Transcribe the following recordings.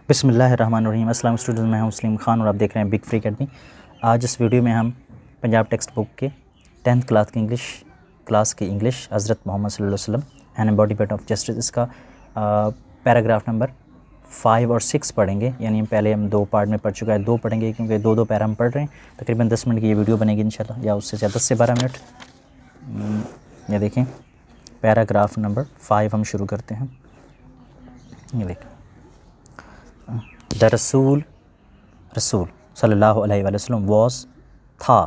بسم اللہ الرحمن الرحیم۔ السلام اسٹوڈنٹس، میں ہوں مسلم خان اور آپ دیکھ رہے ہیں بگ فری اکیڈمی۔ آج اس ویڈیو میں ہم پنجاب ٹیکسٹ بک کے 10th کلاس کی انگلش حضرت محمد صلی اللہ علیہ وسلم این ایمبوڈیمنٹ آف جسٹس، اس کا پیراگراف نمبر 5 اور 6 پڑھیں گے۔ یعنی پہلے ہم 2 پارٹ میں پڑھ چکا ہے، 2 پڑھیں گے کیونکہ 2 پیرا ہم پڑھ رہے ہیں۔ تقریباً 10 منٹ کی یہ ویڈیو بنے گی انشاءاللہ، یا اس سے زیادہ 10 سے 12 منٹ۔ یہ دیکھیں پیراگراف نمبر 5 ہم شروع کرتے ہیں۔ یہ دیکھیں رسول صلی اللہ علیہ وآلہ وسلم واز تھا،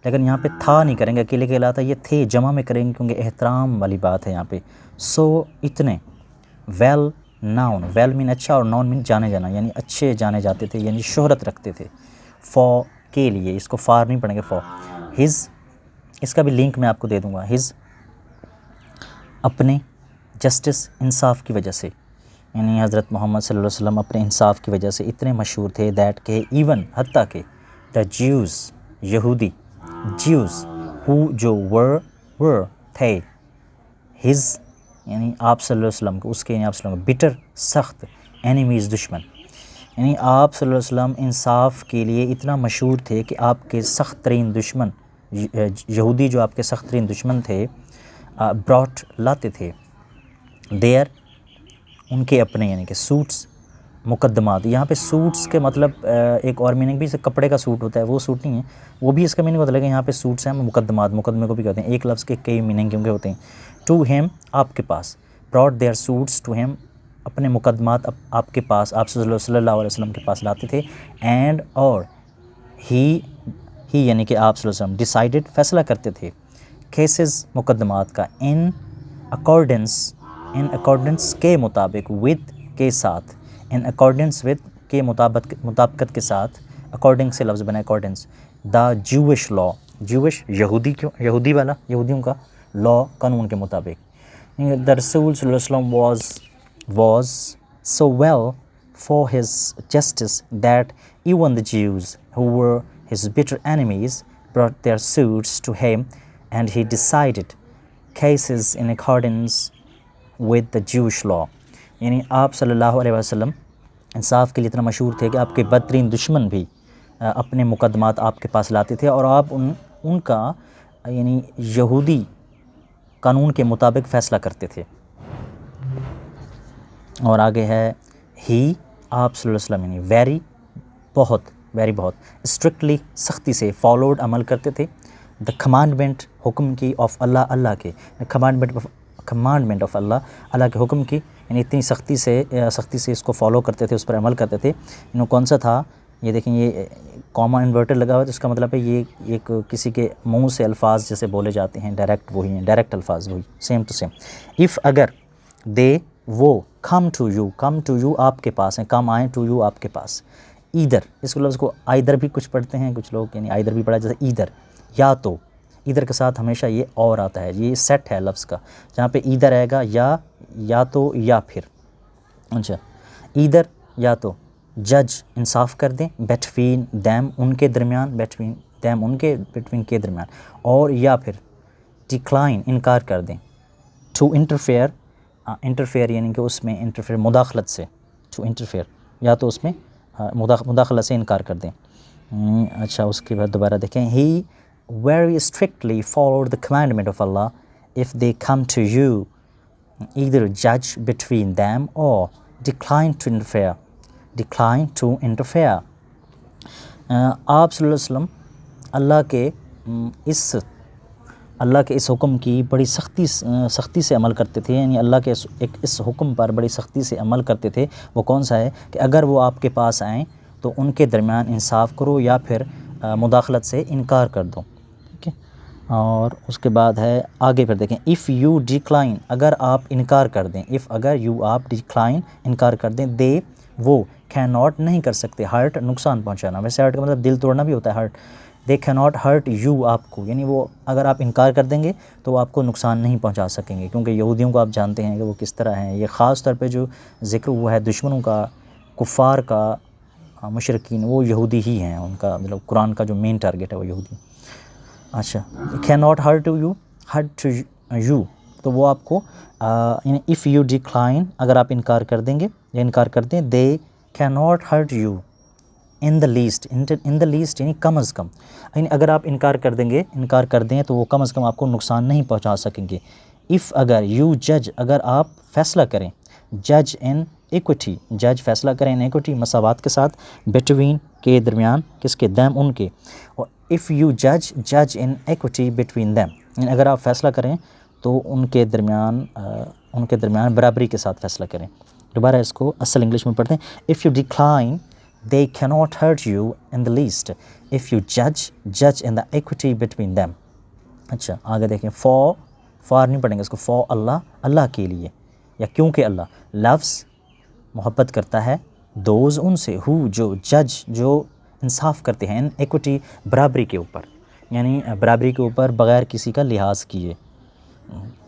لیکن یہاں پہ تھا نہیں کریں گے، اکیلے کے علاوہ یہ تھے جمع میں کریں گے کیونکہ احترام والی بات ہے یہاں پہ۔ سو اتنے، ویل ناؤن، ویل مین اچھا اور ناؤن مین جانے جانا، یعنی اچھے جانے جاتے تھے، یعنی شہرت رکھتے تھے۔ فار کے لیے، اس کو فار نہیں پڑھیں گے، فار ہز، اس کا بھی لنک میں آپ کو دے دوں گا۔ ہز اپنے، جسٹس انصاف کی وجہ سے، یعنی حضرت محمد صلی اللہ علیہ وسلم اپنے انصاف کی وجہ سے اتنے مشہور تھے دیٹ کہ ایون حتیٰ کہ دا جیوز، یہودی، جیوز ہو جو ور تھے، ہز یعنی آپ صلی اللہ علیہ وسلم کو، اس کے یعنی آپ صلی اللہ علیہ وسلم بٹر سخت، اینیمیز دشمن، یعنی آپ صلی اللہ علیہ وسلم انصاف کے لیے اتنا مشہور تھے کہ آپ کے سخت ترین دشمن، یہودی جو آپ کے سخت ترین دشمن تھے، براٹ لاتے تھے، دیر ان کے اپنے، یعنی کہ سوٹس، مقدمات۔ یہاں پہ سوٹس کے مطلب ایک اور میننگ بھی، کپڑے کا سوٹ ہوتا ہے وہ سوٹ نہیں ہے، وہ بھی اس کا میننگ ہوتا ہے، لیکن یہاں پہ سوٹس ہیں مقدمات، مقدمے کو بھی کہتے ہیں، ایک لفظ کے کئی میننگ کیونکہ ہوتے ہیں۔ ٹو ہیم آپ کے پاس، brought their suits to him اپنے مقدمات آپ کے پاس، آپ صلی اللہ علیہ وسلم کے پاس لاتے تھے۔ اینڈ اور ہی یعنی کہ آپ صلی اللہ علیہ وسلم ڈیسائیڈڈ فیصلہ کرتے تھے، کیسز مقدمات کا، ان اکارڈنس کے مطابق، ود کے ساتھ، ان اکارڈنس ود کے مطابقت کے ساتھ، اکارڈنگ سے لفظ بنا اکارڈنس، دا جوش لا، جوش یہودی، کیوں یہودی والا، یہودیوں کا، لا قانون کے مطابق۔ دا رسول صلی اللہ علیہ وسلم was so well for his justice that even the Jews who were his bitter enemies brought their suits to him and he decided cases in accordance with the Jewish law۔ یعنی آپ صلی اللہ علیہ وسلم انصاف کے لیے اتنا مشہور تھے کہ آپ کے بدترین دشمن بھی اپنے مقدمات آپ کے پاس لاتے تھے اور آپ ان کا یعنی یہودی قانون کے مطابق فیصلہ کرتے تھے۔ اور آگے ہے ہی، آپ صلی اللہ علیہ وسلم یعنی ویری بہت، اسٹرکٹلی سختی سے، فالوڈ عمل کرتے تھے، دا کمانڈمنٹ حکم کی، آف اللہ اللہ کے، کمانڈمنٹ آف اللہ کے حکم کی، یعنی اتنی سختی سے اس کو فالو کرتے تھے، اس پر عمل کرتے تھے۔ کون سا تھا یہ دیکھیں، یہ کاما انورٹر لگا ہوا ہے، تو اس کا مطلب ہے یہ ایک کسی کے منہ سے الفاظ جیسے بولے جاتے ہیں ڈائریکٹ، وہی ہیں ڈائریکٹ الفاظ، وہی سیم ٹو سیم۔ اف اگر، دے وہ، کم ٹو یو آپ کے پاس ہیں، کم آئیں، ٹو یو آپ کے پاس، ایدر، اس لفظ کو آئدر بھی کچھ پڑھتے ہیں کچھ لوگ، یعنی آئدر بھی پڑھا جیسے ایدر، یا تو، ایدر کے ساتھ ہمیشہ یہ اور آتا ہے، یہ سیٹ ہے لفظ کا، جہاں پہ ایدر آئے گا یا تو یا پھر، اچھا ایدر یا تو، جج انصاف کر دیں، بیٹوین دیم ان کے درمیان، بٹوین کے درمیان، اور یا پھر ڈکلائن انکار کر دیں، ٹو انٹرفیئر یعنی کہ اس میں انٹرفیئر مداخلت سے، ٹو انٹرفیئر یا تو اس میں مداخلت سے انکار کر دیں۔ اچھا اس کے بعد دوبارہ دیکھیں، he very strictly followed the commandment of Allah if they come to you either جج between them or decline to interfere. آپ صلی اللہ علیہ وسلم اللہ کے اس حکم کی بڑی سختی سے عمل کرتے تھے، یعنی اللہ کے اس حکم پر بڑی سختی سے عمل کرتے تھے۔ وہ کون سا ہے کہ اگر وہ آپ کے پاس آئیں تو ان کے درمیان انصاف کرو یا پھر مداخلت سے انکار کر دو، ٹھیک ہے۔ اور اس کے بعد ہے آگے پھر دیکھیں، اف یو ڈکلائن اگر آپ انکار کر دیں، اگر یو آپ ڈکلائن انکار کر دیں، دے وہ، کین ناٹ نہیں کر سکتے، ہرٹ نقصان پہنچانا، ویسے ہرٹ کا مطلب دل توڑنا بھی ہوتا ہے، hurt, they can not hurt you آپ کو، یعنی وہ اگر آپ انکار کر دیں گے تو وہ آپ کو نقصان نہیں پہنچا سکیں گے، کیونکہ یہودیوں کو آپ جانتے ہیں کہ وہ کس طرح ہیں۔ یہ خاص طور پہ جو ذکر ہوا ہے دشمنوں کا، کفار کا، مشرکین، وہ یہودی ہی ہیں، ان کا مطلب قرآن کا جو مین ٹارگیٹ ہے وہ یہودی۔ اچھا کین ناٹ ہرٹ یو تو وہ آپ کو یعنی اف یو ڈکلائن اگر آپ انکار کر دیں گے یا انکار کر دیں، دے cannot hurt you in the least یعنی کم از کم، یعنی اگر آپ انکار کر دیں تو وہ کم از کم آپ کو نقصان نہیں پہنچا سکیں گے. if اگر you judge اگر آپ فیصلہ کریں، judge in equity جج فیصلہ کریں in equity مساوات کے ساتھ، between کے درمیان، کس کے، them ان کے، اور if you judge in equity between them یعنی اگر آپ فیصلہ کریں تو ان کے درمیان برابری کے ساتھ فیصلہ کریں. دوبارہ اس کو اصل انگلش میں پڑھتے ہیں. if you decline they cannot hurt you in the least if you judge in the equity between them. اچھا آگے دیکھیں. فار نہیں پڑھیں گے اس کو، فار اللہ کے لیے یا کیونکہ اللہ loves محبت کرتا ہے دوز ان سے who جو انصاف کرتے ہیں ایکوٹی برابری کے اوپر، یعنی برابری کے اوپر بغیر کسی کا لحاظ کیے.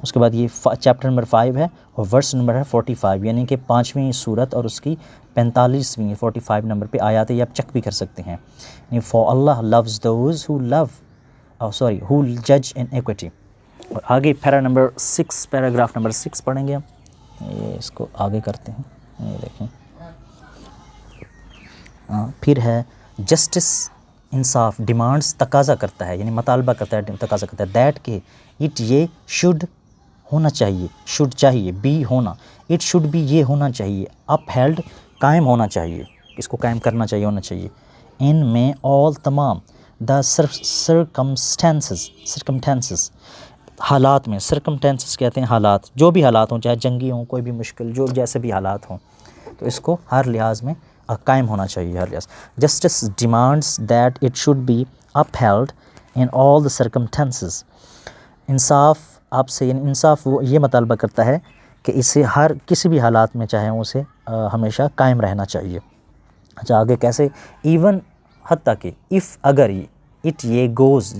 اس کے بعد یہ چیپٹر نمبر 5 ہے اور ورس نمبر ہے 45 یعنی کہ 5ویں صورت اور اس کی 45ویں 45 نمبر پہ آیات ہے، یہ آپ چیک بھی کر سکتے ہیں. یعنی for Allah loves those who judge in equity. اور آگے پیراگراف نمبر 6 پڑھیں گے ہم. یہ اس کو آگے کرتے ہیں. یہ دیکھیں پھر ہے جسٹس انصاف ڈیمانڈس تقاضا کرتا ہے، یعنی مطالبہ کرتا ہے، تقاضا کرتا ہے دیٹ کہ اٹ یہ شوڈ ہونا چاہیے، شوڈ چاہیے، بی ہونا، اٹ شوڈ بی یہ ہونا چاہیے، اپ ہیلڈ قائم ہونا چاہیے، اس کو قائم کرنا چاہیے، ہونا چاہیے. ان میں آل تمام دا سرکمٹینسز حالات میں، سرکمٹینسز کہتے ہیں حالات، جو بھی حالات ہوں، چاہے جنگی ہوں، کوئی بھی مشکل، جو جیسے بھی حالات ہوں، تو اس کو ہر لحاظ میں قائم ہونا چاہیے، ہر لحاظ. Justice demands that it should be upheld in all the circumstances. انصاف آپ سے، یعنی انصاف وہ یہ مطالبہ کرتا ہے کہ اسے ہر کسی بھی حالات میں چاہے اسے ہمیشہ قائم رہنا چاہیے. اچھا آگے کیسے، ایون حتیٰ کہ اف اگر اٹ یہ گوز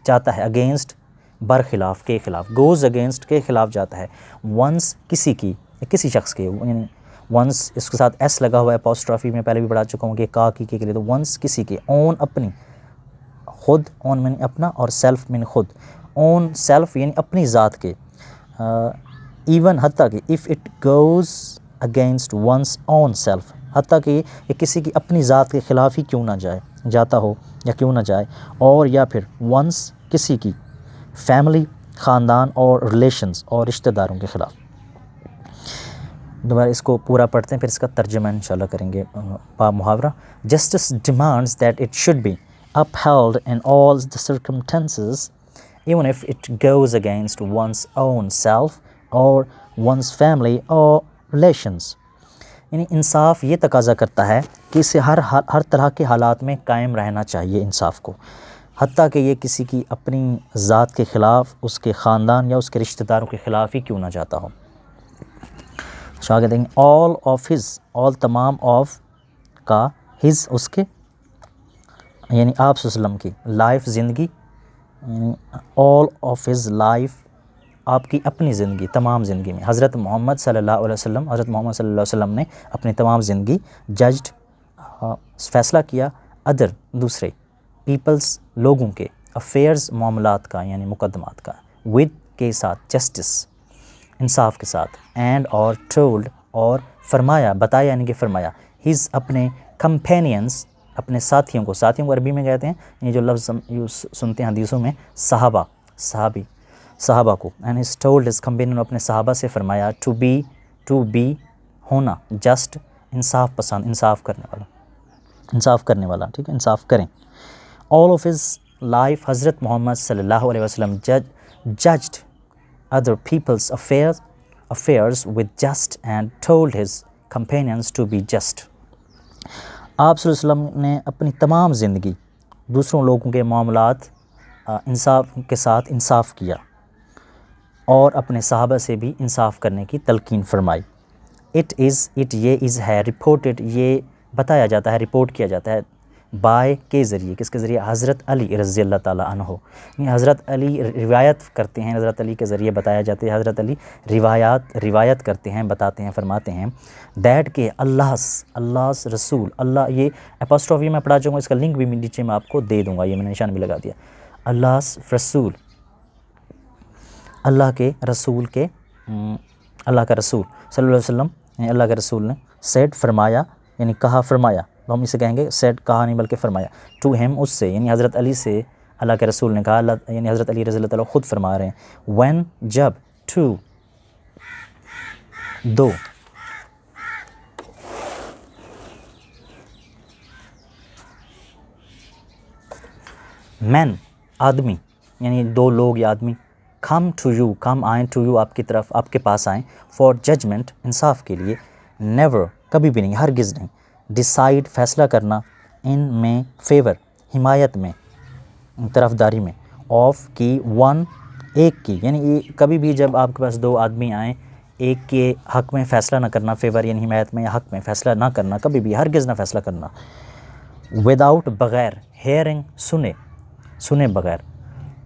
جاتا ہے اگینسٹ برخلاف کے خلاف، گوز اگینسٹ کے خلاف جاتا ہے، ونس کسی کی، کسی شخص کے، یعنی ونس اس کے ساتھ ایس لگا ہوا ہے اپوسٹرافی میں پہلے بھی پڑھا چکا ہوں کہ کا کی کے لیے، تو ونس کسی کے، اون اپنی، خود اون میں اپنا اور سیلف میں خود، اون سیلف یعنی اپنی ذات کے، ایون حتیٰ کہ if it goes against one's own self, حتیٰ کہ یہ کسی کی اپنی ذات کے خلاف ہی کیوں نہ جاتا ہو یا کیوں نہ جائے، اور یا پھر ونس کسی کی فیملی، خاندان اور ریلیشنز اور رشتہ داروں کے خلاف. دوبارہ اس کو پورا پڑھتے ہیں پھر اس کا ترجمہ انشاءاللہ کریں گے محاورہ. Justice demands that it should be upheld in all the circumstances even if it goes against one's own self or one's family or relations. یعنی انصاف یہ تقاضا کرتا ہے کہ اسے ہر طرح کے حالات میں قائم رہنا چاہیے انصاف کو، حتیٰ کہ یہ کسی کی اپنی ذات کے خلاف، اس کے خاندان یا اس کے رشتہ داروں کے خلاف ہی کیوں نہ جاتا ہو. آگے دیں گے آل آف ہز، آل تمام آف کا، ہز اس کے، یعنی آپ صلی اللہ علیہ وسلم کی لائف زندگی، آل آف ہز لائف آپ کی اپنی زندگی، تمام زندگی میں حضرت محمد صلی اللہ علیہ وسلم، حضرت محمد صلی اللہ علیہ وسلم نے اپنی تمام زندگی ججڈ فیصلہ کیا، ادر دوسرے پیپلز لوگوں کے، افیئرز معاملات کا یعنی مقدمات کا، ود کے ساتھ، جسٹس انصاف کے ساتھ، اینڈ اور ٹولڈ اور فرمایا، بتایا یعنی کہ فرمایا، ہز اپنے کمپینینز اپنے ساتھیوں کو عربی میں کہتے ہیں، یہ جو لفظ سنتے ہیں حدیثوں میں، صحابہ کو، and his told his companion, اپنے صحابہ سے فرمایا، ٹو بی ہونا، جسٹ انصاف پسند، انصاف کرنے والا، ٹھیک ہے، انصاف کریں. آل آف ہز لائف حضرت محمد صلی اللہ علیہ وسلم judged other people's affairs with just and told his companions to be just. آپ صلی اللہ علیہ وسلم نے اپنی تمام زندگی دوسروں لوگوں کے معاملات انصاف کے ساتھ انصاف کیا اور اپنے صحابہ سے بھی انصاف کرنے کی تلقین فرمائی. اٹ یہ از ہے، رپورٹڈ یہ بتایا جاتا ہے، رپورٹ کیا جاتا ہے، بائے کے ذریعے، کس کے ذریعے، حضرت علی رضی اللہ تعالیٰ عنہ، یعنی حضرت علی روایت کرتے ہیں، حضرت علی کے ذریعے بتایا جاتا ہے، حضرت علی روایت کرتے ہیں، بتاتے ہیں، فرماتے ہیں، دیٹ کہ اللہ رسول، اللہ یہ اپوسٹرافی میں پڑھا چاہوں گا، اس کا لنک بھی نیچے میں آپ کو دے دوں گا، یہ میں نے نشان بھی لگا دیا. اللہ رسول، اللہ کا رسول صلی اللہ علیہ وسلم، اللہ کے رسول نے سیڈ فرمایا، یعنی کہا فرمایا، تو ہم اسے کہیں گے سیڈ، کہا نہیں بلکہ فرمایا، ٹو ہیم اس سے، یعنی حضرت علی سے اللہ کے رسول نے کہا، اللہ یعنی حضرت علی رضی اللہ تعالیٰ خود فرما رہے ہیں، وین جب، ٹو دو، مین آدمی، یعنی دو لوگ یا آدمی، کم ٹو یو، کم آئیں، ٹو یو آپ کی طرف، آپ کے پاس آئیں، فار ججمنٹ انصاف کے لیے، نیور کبھی بھی نہیں، ہرگز نہیں، ڈیسائیڈ فیصلہ کرنا، ان میں فیور حمایت میں، طرفداری میں، آف کی، ون ایک کی، یعنی یہ کبھی بھی جب آپ کے پاس دو آدمی آئیں، ایک کے حق میں فیصلہ نہ کرنا، فیور یعنی حمایت میں یا حق میں فیصلہ نہ کرنا، کبھی بھی ہرگز نہ فیصلہ کرنا، وداؤٹ بغیر، ہیئرنگ سنے بغیر،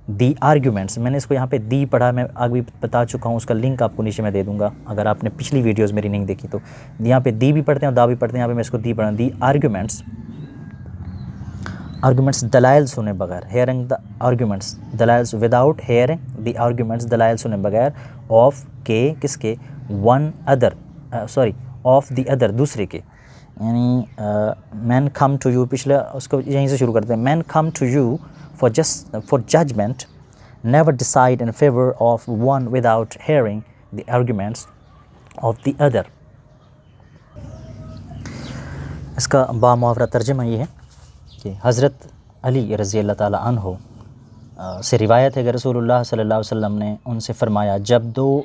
دی آرگیومنٹس، میں نے اس کو یہاں پہ دی پڑھا، میں آگے بھی بتا چکا ہوں، اس کا لنک آپ کو نیچے میں دے دوں گا اگر آپ نے پچھلی ویڈیوز میری نہیں دیکھی تو، یہاں پہ دی بھی پڑھتے ہیں اور دا بھی پڑھتے ہیں، یہاں پہ میں اس کو دی پڑھا، دی آرگیومنٹس دلائل سنے بغیر، ہیئرنگ دا آرگیومنٹس دلائل، وداؤٹ ہیئرنگ دی آرگیومنٹس دلائل سنے بغیر، آف کے کس کے، one other of the other دوسرے کے، یعنی مین کم ٹو یو، پچھلا اس کو یہیں سے شروع کرتے ہیں، men come to you for judgement, never decide in favour of one without hearing the arguments of the other. اس کا بامحاورہ ترجمہ یہ ہے کہ حضرت علی رضی اللہ تعالیٰ عنہ سے روایت ہے کہ رسول اللہ صلی اللہ علیہ وسلم نے ان سے فرمایا، جب دو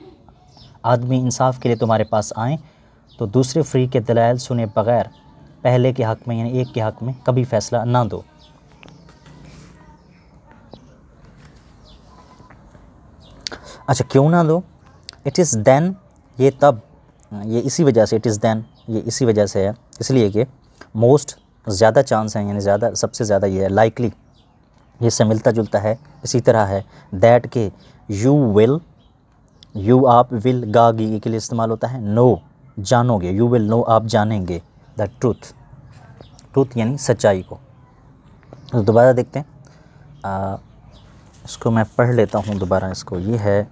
آدمی انصاف کے لیے تمہارے پاس آئیں تو دوسرے فریق کے دلائل سنے بغیر پہلے کے حق میں، یعنی ایک کے حق میں کبھی فیصلہ نہ دو۔ اچھا کیوں نہ دو؟ اٹ از دین، یہ تب، یہ اسی وجہ سے، اٹ از دین یہ اسی وجہ سے ہے، اس لیے کہ موسٹ زیادہ چانس ہیں، یعنی زیادہ، سب سے زیادہ یہ ہے، لائکلی یہ سے ملتا جلتا ہے، اسی طرح ہے، دیٹ کہ یو ول، یو آپ، ول گاگی کے لیے استعمال ہوتا ہے، نو جانو گے، یو ول نو آپ جانیں گے، دا ٹروتھ یعنی سچائی کو۔ دوبارہ دیکھتے ہیں، اس کو میں پڑھ لیتا ہوں دوبارہ، اس کو یہ ہے،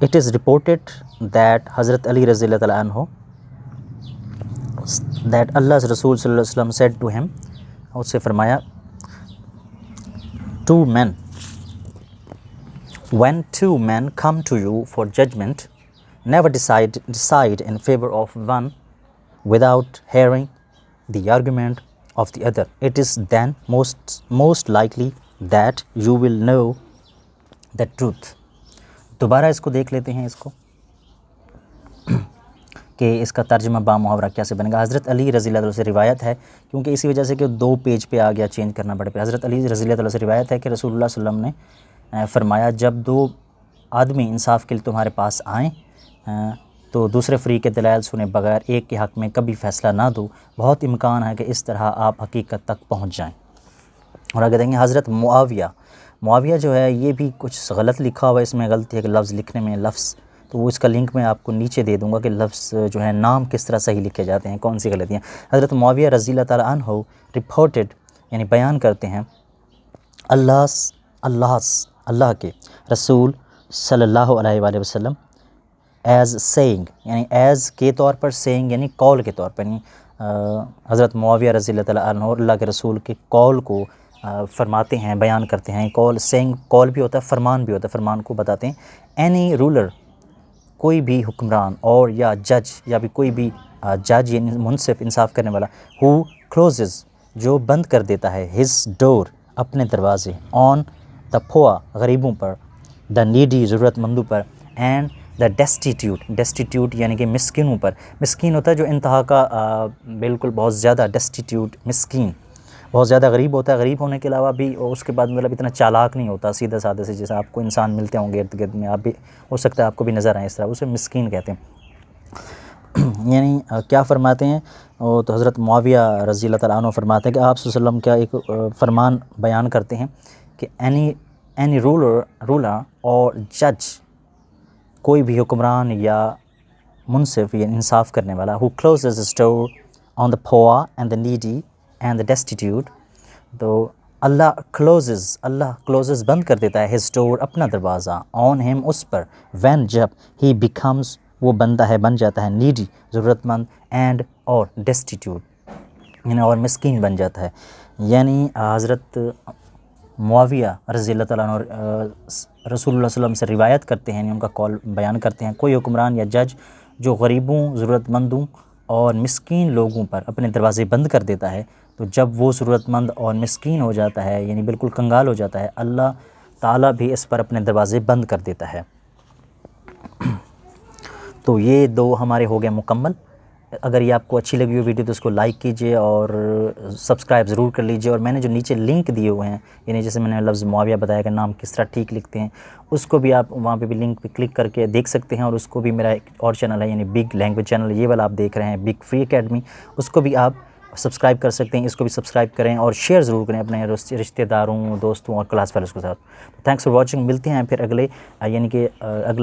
اٹ از رپورٹڈ دیٹ حضرت علی رضی اللہ تعالیٰ عنہ، دیٹ اللہ رسول صلی اللہ علیہ وسلم said to him، اس سے فرمایا، two men، when two men come to you for judgment، never decide in favor of one without hearing the argument of the other. It is then most likely that you will know the truth۔ دوبارہ اس کو دیکھ لیتے ہیں، اس کو کہ اس کا ترجمہ بامحاورہ کیسے بنے گا۔ حضرت علی رضی اللہ عنہ سے روایت ہے، کیونکہ اسی وجہ سے کہ دو پیج پہ آ گیا، چینج کرنا پڑے پہ، حضرت علی رضی اللہ عنہ سے روایت ہے کہ رسول اللہ صلی اللہ علیہ وسلم نے فرمایا، جب دو آدمی انصاف کے لیے تمہارے پاس آئیں تو دوسرے فریق کے دلائل سنے بغیر ایک کے حق میں کبھی فیصلہ نہ دو، بہت امکان ہے کہ اس طرح آپ حقیقت تک پہنچ جائیں۔ اور اگر دیکھیں حضرت معاویہ جو ہے، یہ بھی کچھ غلط لکھا ہوا ہے، اس میں غلطی ہے کہ لفظ لکھنے میں، لفظ، تو وہ اس کا لنک میں آپ کو نیچے دے دوں گا کہ لفظ جو ہے نام کس طرح صحیح لکھے جاتے ہیں، کون سی غلطیاں۔ حضرت معاویہ رضی اللہ تعالیٰ عنہ رپورٹڈ یعنی بیان کرتے ہیں، اللہ کے رسول صلی اللہ علیہ وآلہ وسلم، ایز سیئنگ یعنی ایز کے طور پر، سیئنگ یعنی قول کے طور پر، یعنی حضرت معاویہ رضی اللہ تعالیٰ عنہ اللہ کے رسول کے قول کو فرماتے ہیں، بیان کرتے ہیں۔ قول، سیئنگ قول بھی ہوتا ہے، فرمان بھی ہوتا ہے، فرمان کو بتاتے ہیں۔ اینی رولر کوئی بھی حکمران، اور یا جج، یا بھی کوئی بھی جج یعنی منصف، انصاف کرنے والا، ہو کلوزز جو بند کر دیتا ہے، ہز ڈور اپنے دروازے، آن دا پوا غریبوں پر، دا نیڈی ضرورت مندوں پر، اینڈ دا ڈیسٹیٹیوٹ یعنی کہ مسکینوں پر۔ مسکین ہوتا ہے جو انتہا کا بالکل بہت زیادہ، ڈیسٹیٹیوٹ مسکین بہت زیادہ غریب ہوتا ہے، غریب ہونے کے علاوہ بھی اس کے بعد مطلب اتنا چالاک نہیں ہوتا، سیدھا سادہ سے، جیسے آپ کو انسان ملتے ہوں گے ارد گرد میں، آپ بھی ہو سکتا ہے آپ کو بھی نظر آئیں اس طرح، اسے مسکین کہتے ہیں۔ یعنی کیا فرماتے ہیں، تو حضرت معاویہ رضی اللہ تعالیٰ عنہ فرماتے ہیں کہ آپ صلی اللہ علیہ وسلم کا ایک فرمان بیان کرتے ہیں کہ اینی رولر اور جج، کوئی بھی حکمران یا منصف یا انصاف کرنے والا، who closes his door on the poor and the needy and the destitute، تو اللہ بند کر دیتا ہے his door اپنا دروازہ، on him us per, when جب he becomes وہ بنتا ہے بن جاتا ہے نیڈی ضرورت مند اینڈ اور ڈیسٹیٹیوٹ یعنی اور مسکین بن جاتا ہے. یعنی حضرت معاویہ رضی اللہ تعالیٰ عنہ رسول اللہ صلی اللہ علیہ وسلم سے روایت کرتے ہیں، یعنی ان کا قول بیان کرتے ہیں، کوئی حکمران یا جج جو غریبوں، ضرورت مندوں اور مسکین لوگوں پر اپنے دروازے بند کر دیتا ہے، تو جب وہ ضرورت مند اور مسکین ہو جاتا ہے یعنی بالکل کنگال ہو جاتا ہے، اللہ تعالیٰ بھی اس پر اپنے دروازے بند کر دیتا ہے. تو یہ دو ہمارے ہو گئے مکمل. اگر یہ آپ کو اچھی لگی ہوئی ویڈیو تو اس کو لائک کیجئے اور سبسکرائب ضرور کر لیجئے. اور میں نے جو نیچے لنک دیے ہوئے ہیں، یعنی جیسے میں نے لفظ معاویہ بتایا کہ نام کس طرح ٹھیک لکھتے ہیں، اس کو بھی آپ وہاں پہ بھی لنک پہ کلک کر کے دیکھ سکتے ہیں. اور اس کو بھی میرا ایک اور چینل ہے یعنی بگ لینگویج چینل، یہ والا آپ دیکھ رہے ہیں بگ فری اکیڈمی، اس کو بھی آپ سبسکرائب کر سکتے ہیں. اس کو بھی سبسکرائب کریں اور شیئر ضرور کریں اپنے رشتہ داروں، دوستوں اور کلاس فیلوز کے ساتھ. Thanks for watching. ملتے ہیں پھر اگلے یعنی کہ اگلا